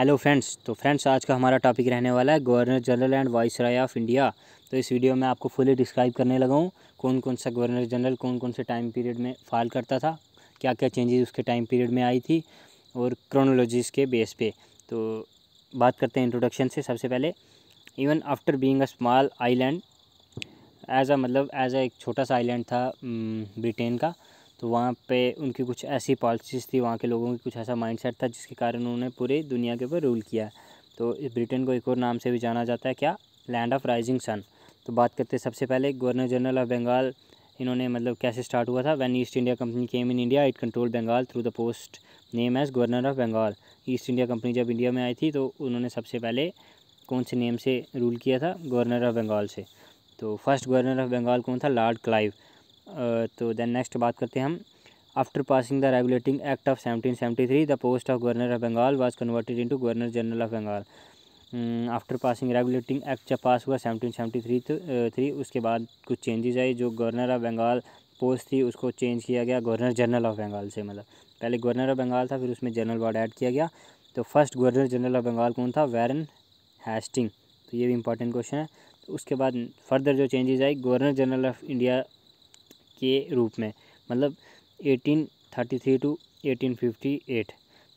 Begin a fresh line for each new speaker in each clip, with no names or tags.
Hello friends. तो friends, आज का हमारा टॉपिक रहने वाला है governor general and viceroy of India. तो इस वीडियो में आपको फुली डिस्क्राइब करने लगा हूँ कौन कौन सा गवर्नर जनरल कौन कौन से टाइम पीरियड में फाल करता था, क्या क्या चेंजेस उसके टाइम पीरियड में आई थी और क्रोनोलॉजीज के बेस पे। तो बात करते हैं इंट्रोडक्शन से। सबसे पहले, even after being a small island as एक छोटा सा आइलैंड था ब्रिटेन का, तो वहाँ पे उनकी कुछ ऐसी पॉलिसीज़ थी, वहाँ के लोगों की कुछ ऐसा माइंडसेट था जिसके कारण उन्होंने पूरी दुनिया के ऊपर रूल किया। तो इस ब्रिटेन को एक और नाम से भी जाना जाता है, क्या? Land of rising sun. तो बात करते हैं सबसे पहले गवर्नर जनरल ऑफ बंगाल। इन्होंने कैसे स्टार्ट हुआ था? When East India Company came in India it control Bengal through the post name as governor of Bengal. East India Company जब इंडिया में आई थी तो उन्होंने सबसे पहले कौन से नेम से रूल किया था? गवर्नर ऑफ बंगाल से। तो फर्स्ट गवर्नर ऑफ बंगाल कौन था? Lord Clive. तो देन नेक्स्ट बात करते हैं हम। After passing the Regulating Act of 1773 the post of governor of Bengal was converted into governor general of Bengal. After passing Regulating Act जब पास हुआ 1773 उसके बाद कुछ चेंजेस आए। जो गवर्नर ऑफ बंगाल पोस्ट थी उसको चेंज किया गया गवर्नर जनरल ऑफ बंगाल से। पहले गवर्नर ऑफ बंगाल था, फिर उसमें जनरल वर्ड ऐड किया गया। तो first governor general of Bengal कौन था? Warren Hasting. तो ये भी इंपॉर्टेंट क्वेश्चन है। तो उसके बाद फर्दर जो चेंजेस आई गवर्नर जनरल ऑफ इंडिया के रूप में, 1833 to 1858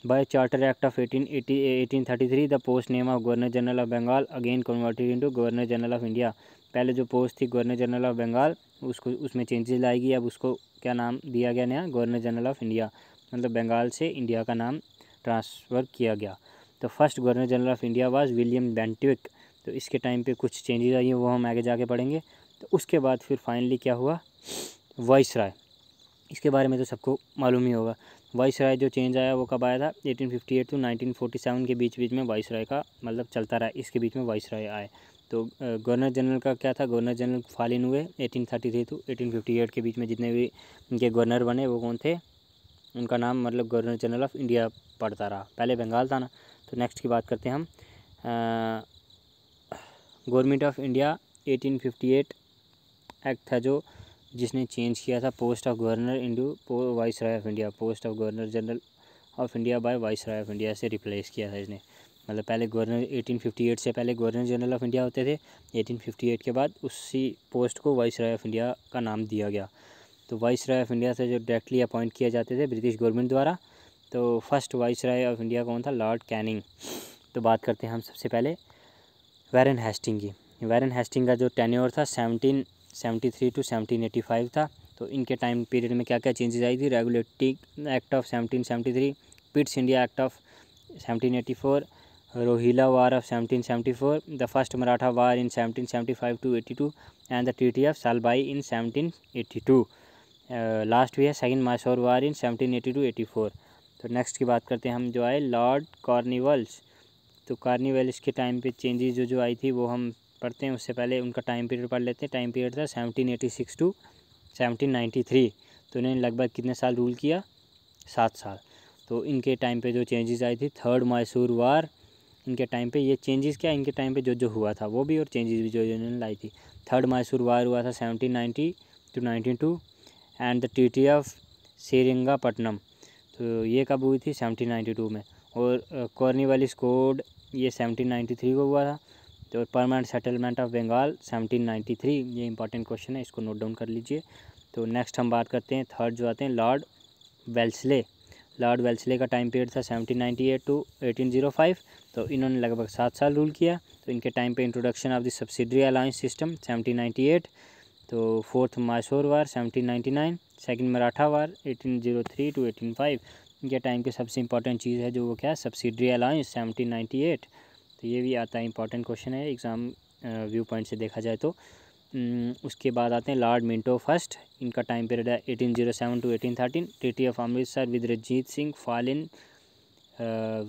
by Charter act of 1833 the post name of governor general of Bengal again converted into governor general of India. पहले जो पोस्ट थी गवर्नर जनरल ऑफ बंगाल उसमें चेंजेस लाएगी। अब उसको क्या नाम दिया गया नया? Governor general of India. Bengal से इंडिया का नाम ट्रांसफ़र किया गया। तो first governor general of India was William Bentinck. तो इसके टाइम पे कुछ चेंजेस आई हैं, वो हम आगे जाके पढ़ेंगे। तो उसके बाद फिर फाइनली क्या हुआ? वाइसराय। इसके बारे में तो सबको मालूम ही होगा। वाइसराय जो चेंज आया वो कब आया था? 1858 टू 1947 के बीच में वाइसराय का चलता रहा, इसके बीच में वाइसराय आए। तो गवर्नर जनरल का क्या था? गवर्नर जनरल फाल इन हुए 1833 टू 1858 के बीच में जितने भी उनके गवर्नर बने वो कौन थे? उनका नाम गवर्नर जनरल ऑफ इंडिया पड़ता रहा। पहले बंगाल था ना। तो नेक्स्ट की बात करते हैं हम। गवर्नमेंट ऑफ इंडिया 1858 एक्ट था जो जिसने चेंज किया था post of governor into viceroy of India. Post of governor general of India by viceroy of India से रिप्लेस किया था इसने। पहले गवर्नर 1858 से पहले गवर्नर जनरल ऑफ इंडिया होते थे। 1858 के बाद उसी पोस्ट को वाइसराय ऑफ इंडिया का नाम दिया गया। तो वाइसराय ऑफ इंडिया से जो डायरेक्टली अपॉइंट किए जाते थे ब्रिटिश गवर्नमेंट द्वारा। तो फर्स्ट वाइसराय ऑफ इंडिया कौन था? Lord Canning. तो बात करते हैं हम सबसे पहले वैरन हेस्टिंग की। वैरन हेस्टिंग का जो टेन्योर था 1773 टू 1785 था। तो इनके टाइम पीरियड में क्या क्या चेंजेस आई थी? Regulating Act of 1773, Pitt's India Act of 1784, Rohilla war of 1774, the first Maratha war in 1775 to 82 and the treaty of Salbai in 1782। Last भी है second Mysore war in 1780 to 84। तो नेक्स्ट की बात करते हैं हम, जो आए लॉर्ड कॉर्नवालिस। तो कॉर्नवालिस के टाइम पे चेंजेस जो आई थी वो हम पढ़ते हैं। उससे पहले उनका टाइम पीरियड पढ़ लेते हैं। टाइम पीरियड था 1786 टू 1793। तो इन्होंने लगभग कितने साल रूल किया? 7 साल। तो इनके टाइम पे जो चेंजेस आई थी थर्ड मैसूर वार, इनके टाइम पे ये चेंजेस क्या इनके टाइम पे जो हुआ था वो भी, और चेंजेस भी जो इन्होंने लाई थी। थर्ड मैसूर वार हुआ था 1790 to 92 and the treaty of Seringapatam. तो ये कब हुई थी? 1792 में। और कॉर्नवालिस कोड ये 1793 को हुआ था। तो परमानेंट सेटलमेंट ऑफ बंगाल 1793। ये इंपॉर्टेंट क्वेश्चन है, इसको नोट डाउन कर लीजिए। तो नेक्स्ट हम बात करते हैं थर्ड जो आते हैं लॉर्ड वेल्सले। लॉर्ड वेल्सले का टाइम पीरियड था 1798 टू 1805। तो इन्होंने लगभग 7 साल रूल किया। तो इनके टाइम पे introduction of the subsidiary alliance system 1798। तो fourth Mysore war 1799, second Maratha war 1803 to 1805। इनके टाइम के सबसे इंपॉर्टेंट चीज़ है जो वो क्या है? Subsidiary alliance 1798। तो ये भी आता है, इंपॉर्टेंट क्वेश्चन है एग्ज़ाम व्यू पॉइंट से देखा जाए तो। उसके बाद आते हैं लॉर्ड मिंटो फर्स्ट। इनका टाइम पीरियड है 1807 to 1813। Treaty of Amritsar with Ranjit Singh fall in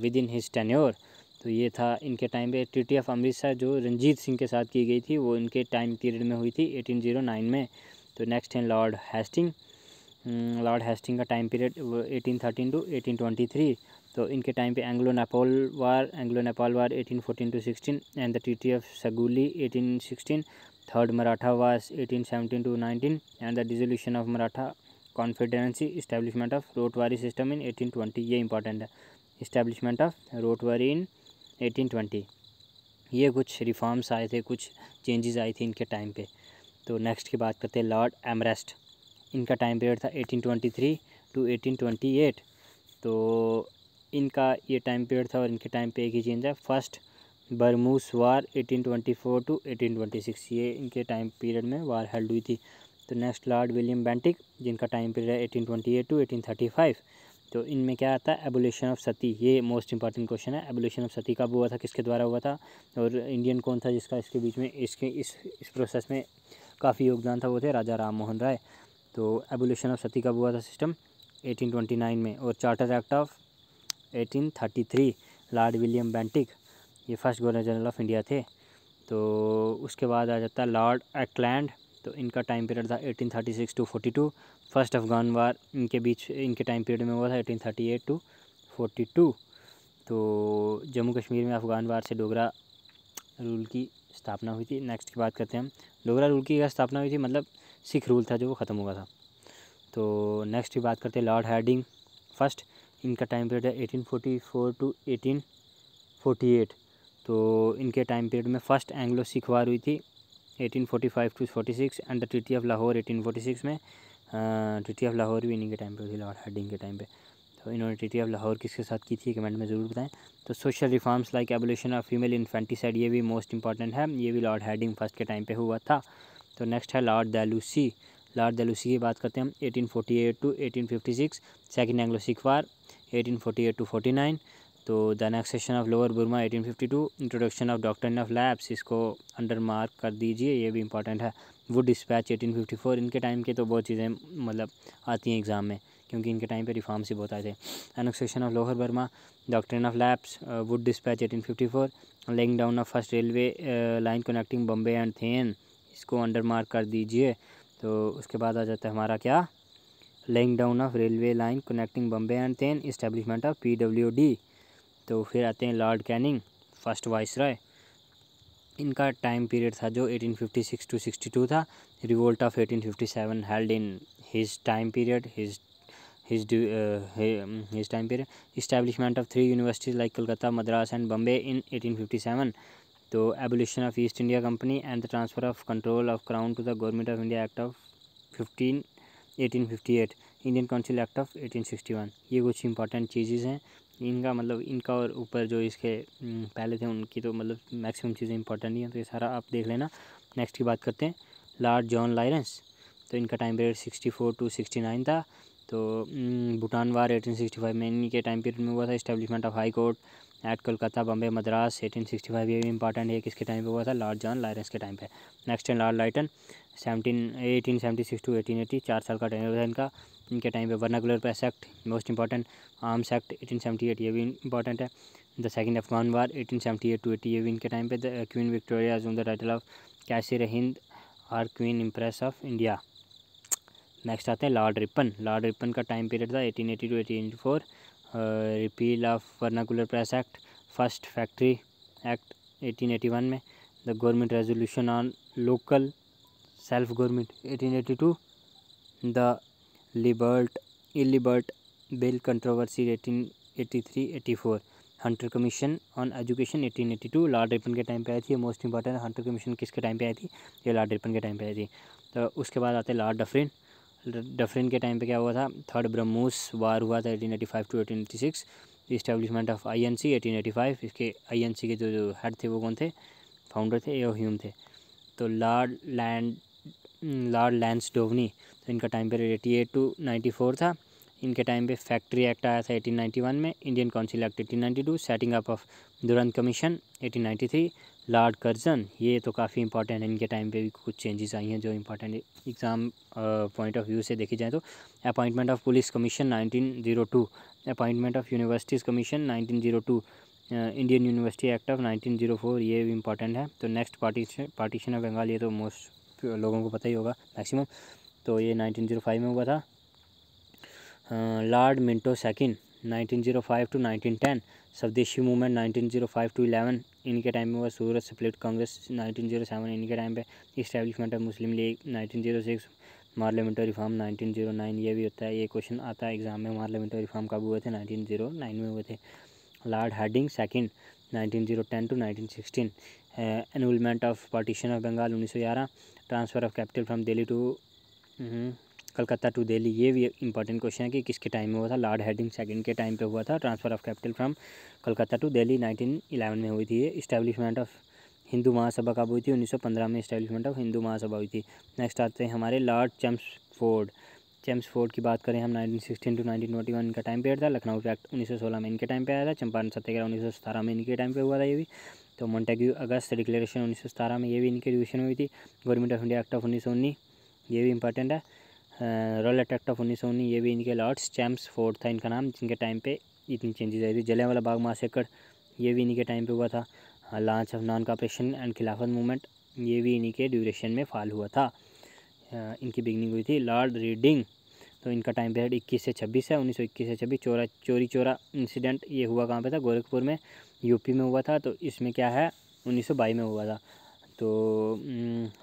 with in his tenure. तो ये था इनके टाइम पे। ट्रीटी ऑफ अमृतसर जो रंजीत सिंह के साथ की गई थी वो इनके टाइम पीरियड में हुई थी 1809 में। तो नेक्स्ट है लॉर्ड हेस्टिंग। लॉर्ड हेस्टिंग का टाइम पीरियड 1813 टू 1823। तो इनके टाइम पे Anglo Nepal war 1814 to 16 and the treaty of Sagauli 1816। Third Maratha war 1817 to 19 and the dissolution of Maratha confederacy establishment of ryotwari system in 1820। ये इंपॉर्टेंट है, इस्टेब्लिशमेंट ऑफ रोटवारी इन 1820। ये कुछ reforms आए थे, कुछ चेंजेस आई थी इनके टाइम पे। तो नेक्स्ट की बात करते हैं लॉर्ड एमरेस्ट। इनका टाइम पीरियड था 1823 टू 1828। तो इनका ये टाइम पीरियड था और इनके टाइम पे एक ही चेंज है, फर्स्ट बरमूस वार 1824 टू 1826, ये इनके टाइम पीरियड में वार हेल्ड हुई थी। तो नेक्स्ट लॉर्ड विलियम बेंटिक, जिनका टाइम पीरियड है 1828 टू 1835। तो इनमें क्या आता है, एबोलिशन ऑफ सती, ये मोस्ट इंपॉर्टेंट क्वेश्चन है। एबोलिशन ऑफ सती कब हुआ था, किसके द्वारा हुआ था, और इंडियन कौन था जिसका इसके बीच में इस प्रोसेस में काफ़ी योगदान था, वो थे राजा राम मोहन राय। तो एबोलिशन ऑफ सती कब हुआ था सिस्टम, 1829 में। और charter act of 1833, Lord William Bentinck, ये first governor general of India थे। तो उसके बाद आ जाता है लॉर्ड एक्लैंड। तो इनका टाइम पीरियड था 1836 टू 42। फर्स्ट अफगान वार इनके बीच इनके टाइम पीरियड में हुआ था 1838 टू 42। तो जम्मू कश्मीर में अफगान वार से डोगरा रूल की स्थापना हुई थी। नेक्स्ट की बात करते हैं हम, डोगरा रूल की स्थापना हुई थी, मतलब सिख रूल था जो वो ख़त्म हुआ था। तो नेक्स्ट की बात करते हैं लॉर्ड हार्डिंग फर्स्ट। इनका टाइम पीरियड है 1844 टू 1848। तो इनके टाइम पीरियड में फर्स्ट एंग्लो सिख वार हुई थी 1845 to 46 and the treaty of Lahore 1846 में। ट्रीटी ऑफ लाहौर भी इन्हीं के टाइम पे हुई थी, लॉर्ड हार्डिंग के टाइम पे। तो इन्होंने ट्रीटी ऑफ लाहौर किसके साथ की थी, कमेंट में ज़रूर बताएं। तो social reforms like abolition of female infanticide, ये भी मोस्ट इंपॉर्टेंट है, ये भी लॉर्ड हार्डिंग फर्स्ट के टाइम पे हुआ था। तो नेक्स्ट है लॉर्ड डेलूसी। लॉर्ड डेलूसी की बात करते हैं हम, 1848 to 1856, second Anglo Sikh war 1848 to 49। तो the annexation of lower Burma 1852, introduction of doctrine of lapse, इसको अंडर मार्क कर दीजिए, ये भी इंपॉर्टेंट है। वुड डिस्पैच 1854, इनके टाइम के तो बहुत चीज़ें मतलब आती हैं एग्ज़ाम में, क्योंकि इनके टाइम पे रिफॉर्म्स ही बहुत आए थे। Annexation of lower Burma, doctrine of lapse, Wood dispatch 1854, laying down of first railway line connecting Bombay and Thane, इसको अंडर मार्क कर दीजिए। तो उसके बाद आ जाता है हमारा क्या, laying down of railway line connecting Bombay and Thane, establishment of PWD। तो फिर आते हैं लॉर्ड कैनिंग, फर्स्ट वाइसरॉय। इनका टाइम पीरियड था जो 1856 टू 62 था। Revolt of 1857 held in his time period, his time period. Establishment of 3 universities like Calcutta, Madras and Bombay in 1857। तो abolition of East India company and the transfer of control of crown to the government of India Act of 1858, Indian council act of 1861। ये कुछ important चीज़ें हैं इनका, मतलब इनका और ऊपर जो इसके पहले थे उनकी तो मतलब मैक्सिमम चीज़ें इंपॉर्टेंट नहीं हैं, तो ये सारा आप देख लेना। नेक्स्ट की बात करते हैं लॉर्ड जॉन लायरेंस। तो इनका टाइम पीरियड 64 टू 69 था। तो भूटान वार 1865 में इन्हीं के टाइम पीरियड में हुआ था। Establishment of high court at Kolkata, Bombay, Madras 1865, ये भी इंपॉर्टेंट है, किसके टाइम पे हुआ था, लॉर्ड जॉन लायरेंस के टाइम पे। नेक्स्ट है लॉर्ड लाइटन, 1876 टू 1880, 4 साल का टेन्योर था इनका। इनके टाइम पे vernacular press act most important, arms act 1878, ये भी इंपॉर्टेंट है। The second Afghan war 1878 to 80, ये भी इनके टाइम पे। The queen Victoria the title of Kaiser Hind और queen empress of India. Next आते हैं लॉर्ड रिपन। लॉर्ड रिपन का टाइम पीरियड था 1880 to 1884। Repeal of vernacular press act, first factory act 1881 में। The government resolution on local self government 1882। The Ilbert bill controversy 1883-84। Hunter commission on education 1882, Lord Ripon के time पे आई थी। Most important, Hunter commission किसके time पे आई थी, ये लॉर्ड रिपन के टाइम पे आई थी। तो उसके बाद आते हैं लॉर्ड डफरिन। डफरिन के टाइम पे क्या हुआ था, थर्ड ब्रह्मोस वार हुआ था 1885 टू 1886। इस्टेब्लिशमेंट ऑफ INC 1885, इसके INC के जो हेड थे वो कौन थे, फाउंडर थे, ए ह्यूम थे। तो लॉर्ड लैंसडोवनी, तो इनका टाइम पीरियड 88 टू 94 था। इनके टाइम पे फैक्ट्री एक्ट आया था 1891 में। Indian council act 1892, setting up of Durand commission 1893। Lord Curzon, ये तो काफ़ी इंपॉर्टेंट है, इनके टाइम पे भी कुछ चेंजेस आई हैं जो important exam point of view से देखी जाए तो। Appointment of police commission 1902, appointment of universities commission 1902, Indian university act of 1904, ये भी इंपॉर्टेंट है। तो नेक्स्ट पार्टीशन ऑफ बंगाल, ये तो मोस्ट लोगों को पता ही होगा मैक्सिमम, तो ये 1905 में हुआ था। लॉर्ड मिंटो सेकंड 1905 टू 1910, स्वदेशी मूवमेंट 1905 टू 11, इनके टाइम में हुआ। सूरत स्प्लिट कांग्रेस 1907, इनके टाइम पे। Establishment of Muslim league 1906, parliamentary reform 1909, ये भी होता है, ये क्वेश्चन आता है एग्जाम में, पार्लियामेंट्री रिफॉर्म कब हुए थे, 1909 में हुए थे। Lord Hardinge second 1910 to 1916, annulment of partition of Bengal 1911, transfer of capital from Delhi to Calcutta to Delhi, ये भी इंपॉर्टेंट क्वेश्चन है कि किसके टाइम में हुआ था। लॉर्ड हेडिंग सेकंड के टाइम पे हुआ था transfer of capital from Calcutta to Delhi, 1911 में हुई थी ये। इस्टेब्लिशमेंट ऑफ हिंदू महासभा कब हुई थी? 1915 में इस्टेब्लिशमेंट ऑफ हिंदू महासभा हुई थी। नेक्स्ट आते हैं हमारे लॉर्ड चेम्सफोर्ड। चेम्सफोर्ड की बात करें हम 1916 टू 1921 इनका टाइम पीरियड था। लखनऊ एक्ट 1916 में इनके टाइम पे आया था। चंपारण सत्याग्रह 1917 में इनके टाइम पे हुआ था ये भी। तो मोंटेग्यू अगस्त डिक्लेरेशन 1917 में ये भी इनके डिवीजन में हुई थी। Government of India Act of 1919 ये भी इंपॉर्टेंट है। रॉलेट एक्ट ऑफ 1919 ये भी इनके लॉर्ड्स चेम्सफोर्ड था इनका नाम, जिनके टाइम पे इतनी चेंजेस आई थी। जलियांवाला बाग मासेकर ये भी इन्हीं के टाइम पे हुआ था। Launch of non cooperation and खिलाफत मूवमेंट ये भी इन्हीं के ड्यूरेशन में फॉल हुआ था, इनकी बिगनिंग हुई थी। लॉर्ड रीडिंग तो इनका टाइम पीरियड 21 से 26 है। 1921 से 26 चोरी चोरा इंसिडेंट ये हुआ कहाँ पे था? गोरखपुर में, यूपी में हुआ था। तो इसमें क्या है 1922 में हुआ था। तो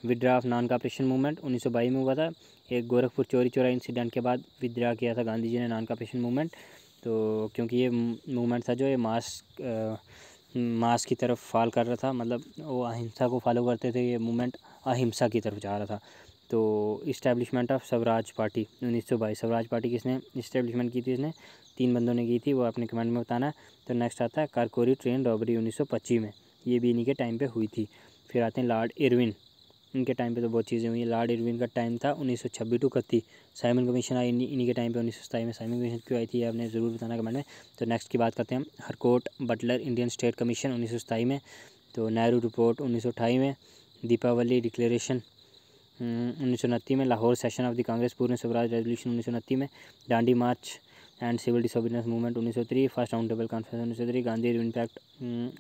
withdraw of non cooperation movement 1922 में हुआ था। एक गोरखपुर चोरी चोरा इंसिडेंट के बाद विड्रा किया था गांधी जी ने नॉन कॉपरेशन मूवमेंट। तो क्योंकि ये मूवमेंट था जो ये मास की तरफ फॉल कर रहा था, मतलब वो अहिंसा को फॉलो करते थे, ये मूवमेंट अहिंसा की तरफ जा रहा था। तो establishment of Swaraj party 1922, Swaraj party किसने इस्टेब्लिशमेंट की थी? इसने 3 बंदों ने की थी, वो अपने कमेंट में बताना है। तो नेक्स्ट आता है कारकोरी ट्रेन रॉबरी 1925 में, ये भी इन्हीं के टाइम पे हुई थी। फिर आते हैं लॉर्ड इरविन, इनके टाइम पे तो बहुत चीज़ें हुई। लॉर्ड इरविन का टाइम था 1926 टू 31। साइमन कमीशन आई इन्हीं के टाइम पे 1927 में। साइमन कमीशन क्यों आई थी ये आपने ज़रूर बताना कमेंट में। तो नेक्स्ट की बात करते हैं हम Harcourt Buttler Indian state commission 1927 में। तो नेहरू रिपोर्ट 1928 में। दीपावली डिक्लेरेशन 1929 में। Lahore session of the Congress Purna Swaraj resolution 1929 में। Dandi march and civil disobedience movement 1903। First round table conference 1903। Gandhi Irwin pact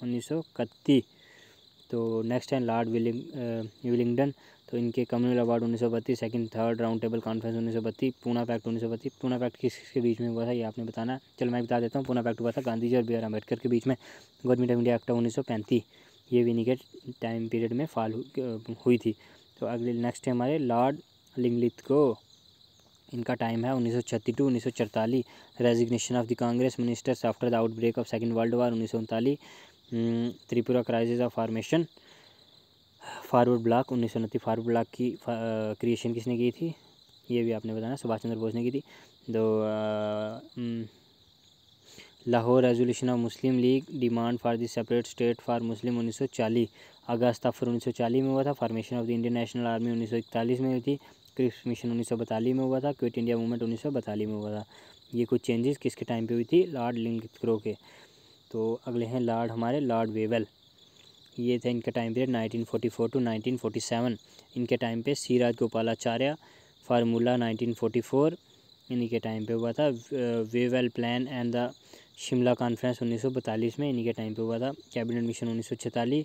1931। तो नेक्स्ट है लॉर्ड विलिंगडन, तो इनके communal award 1932। Second third round table conference 1932। Poona pact 1932। Poona pact किसके बीच में हुआ था ये आपने बताना है। चलो मैं बता देता हूँ। पूना पैक्ट हुआ था गांधी जी और बी आर अम्बेडकर के बीच में। गवर्नमेंट ऑफ इंडिया एक्ट 1935 ये भी इन्हीं के टाइम पीरियड में फॉल हुई थी। तो अगले नेक्स्ट है हमारे लॉर्ड लिंगलिथगो, इनका टाइम है 1936 to 1944। Resignation of the Congress ministers after the outbreak of second world war 1939। Tripura crisis of formation. Forward Bloc 1929। Forward Bloc की क्रिएशन किसने की थी ये भी आपने बताना, सुभाष चंद्र बोस ने की थी। तो Lahore resolution of Muslim league demand for the separate state for Muslim 1940। August offer 1940 में हुआ था। Formation of the Indian national army 1941 में हुई थी। क्रिप्स मिशन 1942 में हुआ था। क्विट इंडिया मूवमेंट 1942 में हुआ था। ये कुछ चेंजेस किसके टाइम पे हुई थी? लॉर्ड लिंगलिथगो के। तो अगले हैं लॉर्ड हमारे लॉर्ड वेवेल, ये थे इनका टाइम पीरियड 1944 टू 1947। इनके टाइम पे सी राजगोपालाचार्य फार्मूला 1944 इन्हीं के टाइम पे हुआ था। Wavell plan and the Shimla conference 1942 में इन्हीं के टाइम पे हुआ था। Cabinet mission 1946।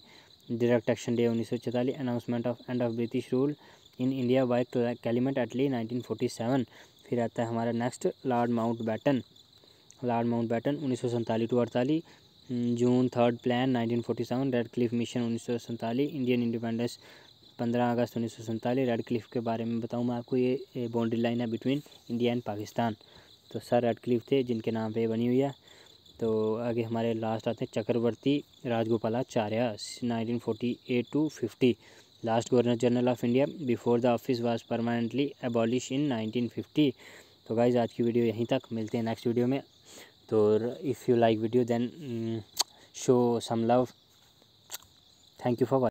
Direct action day 1946। Announcement of end of British rule in India by Clement Attlee 1947। फिर आता है हमारा next Lord Mountbatten. Lord Mountbatten 1947 to 48। June third plan 1947। Radcliffe mission 1947। Indian independence 15 अगस्त 1947। Radcliffe के बारे में बताऊँ मैं आपको, ये बाउंड्री लाइन है बिटवीन इंडिया एंड पाकिस्तान। तो सर रेड क्लिफ थे जिनके नाम पे बनी हुई है। तो आगे हमारे लास्ट आते हैं Chakravarti Rajagopalachari 1948 to 50। Last governor general of India before the office was permanently abolish in 1950। तो गाइज आज की वीडियो यहीं तक, मिलते हैं नेक्स्ट वीडियो में। तो if you like video then show some love. Thank you for